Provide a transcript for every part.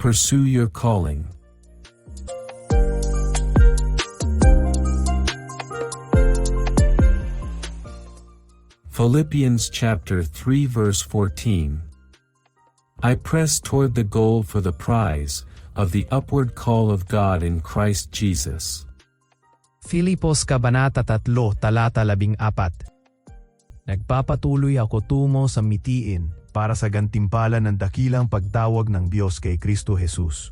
Pursue your calling. Philippians chapter 3 verse 14. I press toward the goal for the prize of the upward call of God in Christ Jesus. Filipos Kabanata 3 talata 14. Nagpapatuloy ako tungo sa mitiin para sa gantimpala ng dakilang pagtawag ng Diyos kay Kristo Jesus.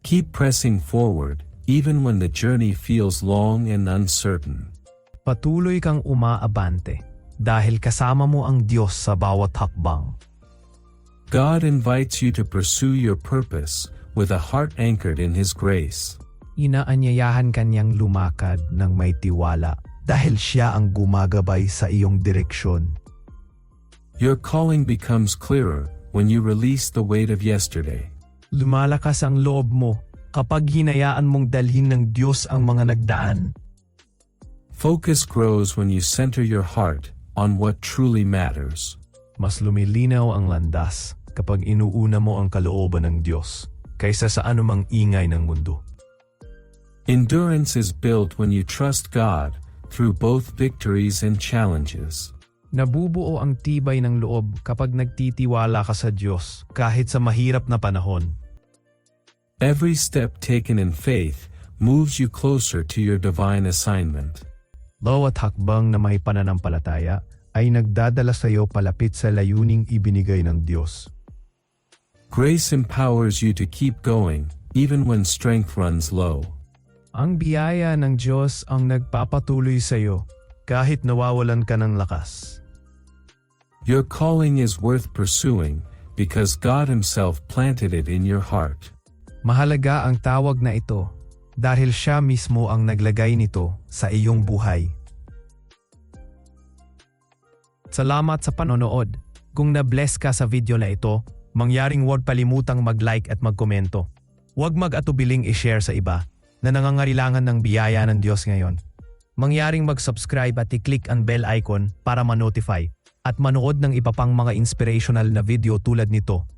Keep pressing forward, even when the journey feels long and uncertain. Patuloy kang umaabante dahil kasama mo ang Diyos sa bawat hakbang. God invites you to pursue your purpose with a heart anchored in His grace. Inaanyayahan kanyang lumakad ng may tiwala dahil siya ang gumagabay sa iyong direksyon. Your calling becomes clearer when you release the weight of yesterday. Lumalakas ang loob mo kapag hinayaan mong dalhin ng Diyos ang mga nagdaan. Focus grows when you center your heart on what truly matters. Mas lumilinaw ang landas kapag inuuna mo ang kalooban ng Diyos kaysa sa anumang ingay ng mundo. Endurance is built when you trust God through both victories and challenges. Nabubuo ang tibay ng loob kapag nagtitiwala ka sa Diyos kahit sa mahirap na panahon. Every step taken in faith moves you closer to your divine assignment. Bawat hakbang na may pananampalataya ay nagdadala sa iyo palapit sa layuning ibinigay ng Diyos. Grace empowers you to keep going, even when strength runs low. Ang biyaya ng Diyos ang nagpapatuloy sa iyo kahit nawawalan ka ng lakas. Your calling is worth pursuing because God Himself planted it in your heart. Mahalaga ang tawag na ito dahil siya mismo ang naglagay nito sa iyong buhay. Salamat sa panonood. Kung na-bless ka sa video na ito, mangyaring huwag kalimutang mag-like at mag-komento. Huwag mag-atubiling i-share sa iba na nangangailangan ng biyaya ng Diyos ngayon. Mangyaring mag-subscribe at i-click ang bell icon para ma-notify at manood ng iba pang mga inspirational na video tulad nito